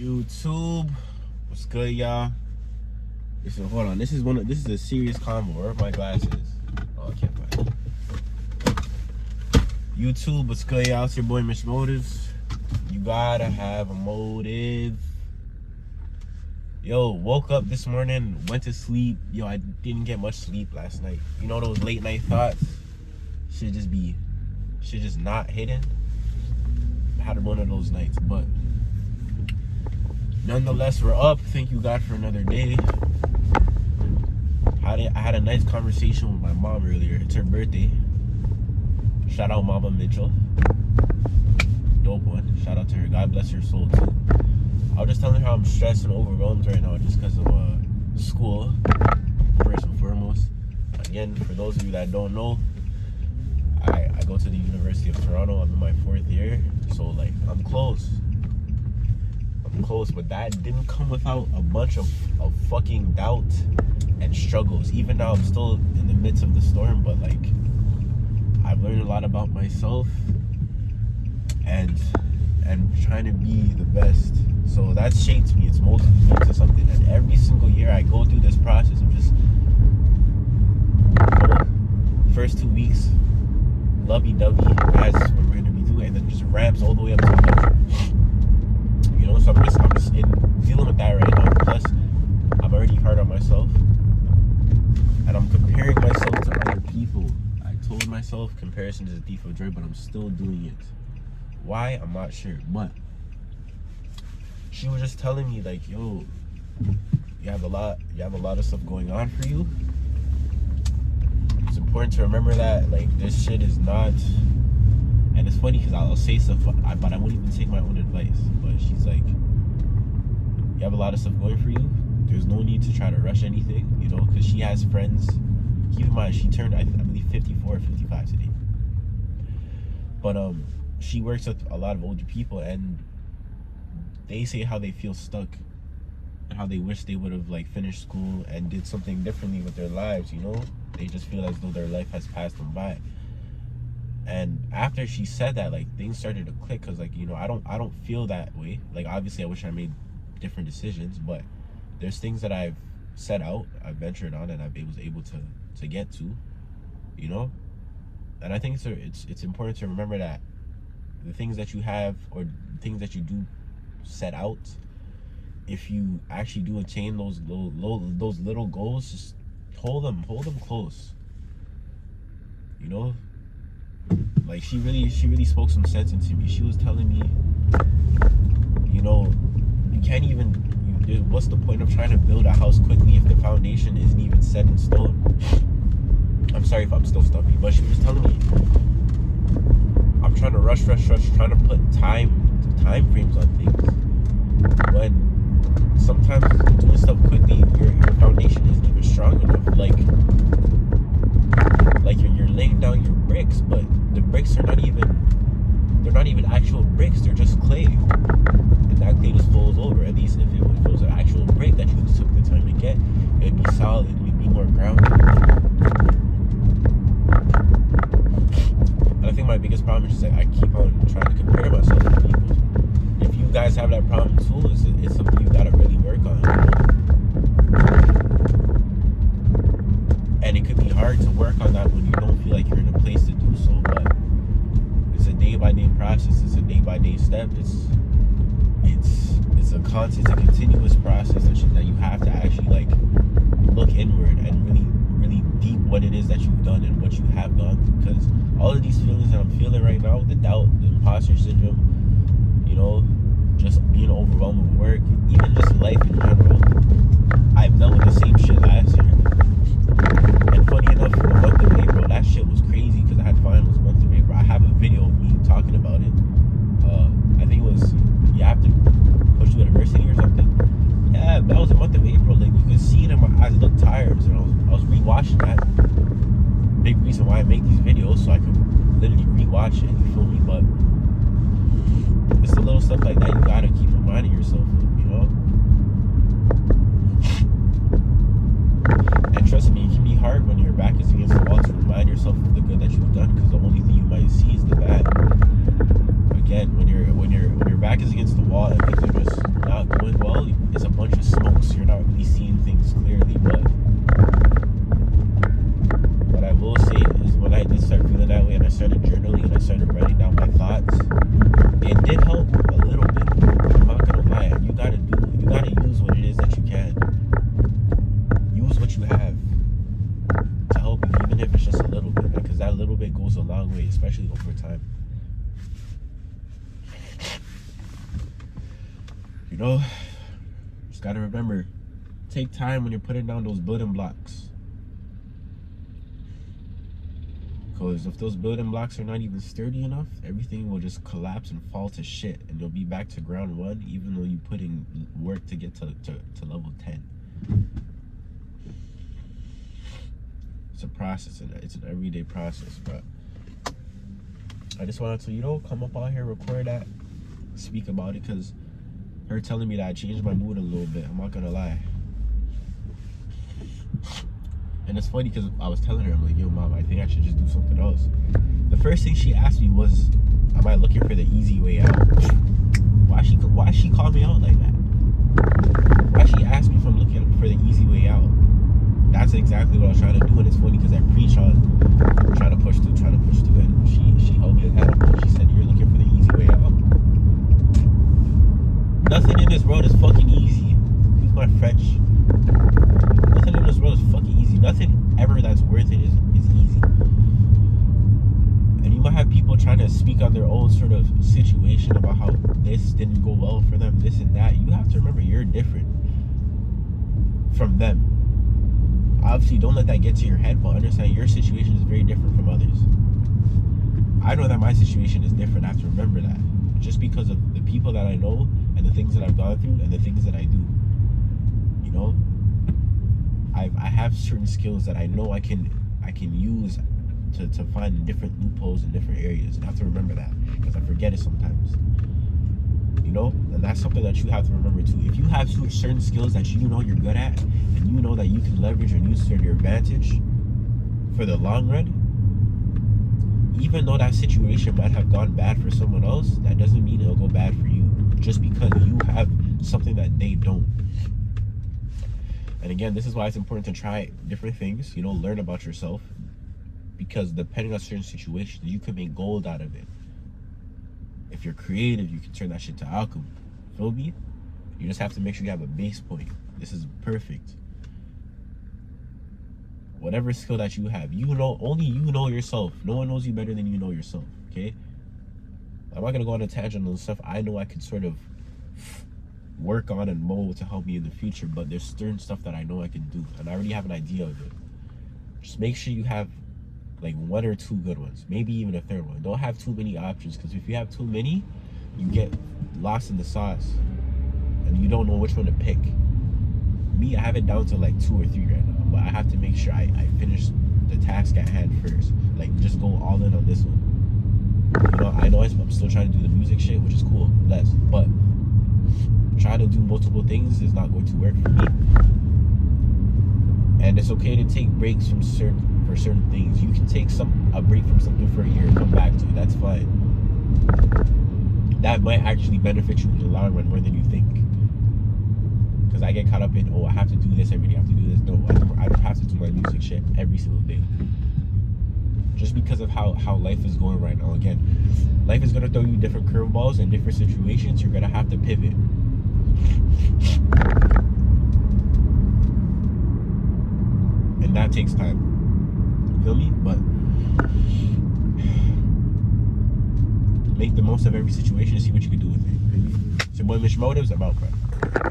YouTube, what's good, y'all? Hold on. This is a serious convo. Where are my glasses? Oh, I can't find it. YouTube, what's good, y'all? It's your boy, Mitch Motives. You gotta have a motive. Yo, woke up this morning, went to sleep. Yo, I didn't get much sleep last night. You know those late night thoughts? Should just not hitting. I had one of those nights, but nonetheless, we're up. Thank you, God, for another day. I had a nice conversation with my mom earlier. It's her birthday. Shout out Mama Mitchell. Dope one. Shout out to her. God bless her soul, too. I was just telling her how I'm stressed and overwhelmed right now just because of school, first and foremost. Again, for those of you that don't know, I go to the University of Toronto. I'm in my 4th year. So, like, I'm close, but that didn't come without a bunch of fucking doubt and struggles. Even now, I'm still in the midst of the storm, but like, I've learned a lot about myself and trying to be the best. So that shaped me. It's molded me into something. And every single year I go through this process of just, first 2 weeks, lovey-dovey, as what we're gonna be doing, and then just ramps all the way up to 100. You know, so I'm just dealing with that right now. Plus, I'm already hard on myself, and I'm comparing myself to other people. I told myself comparison is a thief of joy, but I'm still doing it. Why? I'm not sure. But she was just telling me, like, yo, you have a lot of stuff going on for you. It's important to remember that, like, this shit is not. And it's funny because I'll say stuff, but I won't even take my own advice. But she's like, you have a lot of stuff going for you. There's no need to try to rush anything, you know, because she has friends. Keep in mind, she turned, I believe, 54 or 55 today. But she works with a lot of older people, and they say how they feel stuck and how they wish they would have, like, finished school and did something differently with their lives, you know? They just feel as though their life has passed them by. And after she said that, like, things started to click, because, like, you know, I don't feel that way. Like, obviously I wish I made different decisions, but there's things that I've set out, I've ventured on, and I was able to get to, you know? And I think it's important to remember that the things that you have, or things that you do set out, if you actually do attain those little goals, just hold them close, you know? Like, she really spoke some sense into me. She was telling me, you know, you can't even, what's the point of trying to build a house quickly if the foundation isn't even set in stone? I'm sorry if I'm still stuffy, but she was telling me, I'm trying to rush, trying to put time frames on things, when sometimes doing stuff quickly, your foundation isn't even strong enough. Like you're laying down your bricks, but the bricks are not even actual bricks. They're just clay, and that clay just falls over. At least if it was an actual brick that you took the time to get, it'd be solid, you'd be more grounded. And I think my biggest problem is just that I keep on trying to compare myself to people. If you guys have that problem too, it's something you gotta really work on. And it could be hard to work on that when you don't feel like you're in a place to do so, but it's a day-by-day process. It's a day-by-day step. It's a constant, it's a continuous process that you have to actually, like, look inward and really deep what it is that you've done and what you have gone through. Because all of these feelings that I'm feeling right now, the doubt, the imposter syndrome, you know, just being overwhelmed with work, even just life in general, I've dealt with the same shit last year. And funny enough, for the month of April, that shit was crazy because I had finals month of April. I have a video of me talking about it. I think it was, you have to push to university or something. Yeah, that was the month of April. Like, you could see it in my eyes, look tired. So I was rewatching that. Big reason why I make these videos, so I could literally rewatch it, you feel me? But it's the little stuff like that you gotta keep reminding yourself of, you know? know, just gotta remember, take time when you're putting down those building blocks. Because if those building blocks are not even sturdy enough, everything will just collapse and fall to shit. And you'll be back to ground one, even though you put in work to get to level 10. It's a process, and it's an everyday process, but I just wanted to, you know, come up out here, record that, speak about it, because her telling me that I changed my mood a little bit. I'm not gonna lie. And it's funny because I was telling her, I'm like, yo, mom, I think I should just do something else. The first thing she asked me was, am I looking for the easy way out? Why she call me out like that? Why she asked me if I'm looking for the easy way out? That's exactly what I was trying to do, and it's funny because I preach on trying to push through, and she held me accountable. She said, you're looking for the easy way out. Nothing in this world is fucking easy. Use my French. Nothing in this world is fucking easy. Nothing ever that's worth it is easy. And you might have people trying to speak on their own sort of situation about how this didn't go well for them, this and that. You have to remember you're different from them. Obviously, don't let that get to your head, but understand your situation is very different from others. I know that my situation is different. I have to remember that. Just because of the people that I know and the things that I've gone through and the things that I do. You know? I have certain skills that I know I can use to find different loopholes in different areas. And I have to remember that because I forget it sometimes. You know? And that's something that you have to remember too. If you have certain skills that you know you're good at and you know that you can leverage and use to your advantage for the long run, even though that situation might have gone bad for someone else, that doesn't mean it'll go bad for you just because you have something that they don't. And again, this is why it's important to try different things, you know, learn about yourself, because depending on certain situations, you can make gold out of it. If you're creative, you can turn that shit to alchemy. Feel me? You just have to make sure you have a base point. This is perfect. Whatever skill that you have, you know, only you know yourself. No one knows you better than you know yourself, okay? I'm not gonna go on a tangent on stuff I know I could sort of work on and mold to help me in the future, but there's certain stuff that I know I can do, and I already have an idea of it. Just make sure you have like one or two good ones, maybe even a third one. Don't have too many options, because if you have too many, you get lost in the sauce and you don't know which one to pick. Me, I have it down to like 2 or 3 right now, but I have to make sure I finish the task at hand first. Like, just go all in on this one. You know, I know I'm still trying to do the music shit, which is cool, but trying to do multiple things is not going to work for me. And it's okay to take breaks from certain things. You can take a break from something for a year and come back to it. That's fine. That might actually benefit you in the long run more than you think. Because I get caught up in, oh, I have to do this every day, I have to do this. No, I don't have to do my music shit every single day. Just because of how life is going right now. Again, life is going to throw you different curveballs and different situations. You're going to have to pivot. And that takes time. Feel me? But make the most of every situation and see what you can do with it. It's your boy Mitch Motives. I'm out, bro.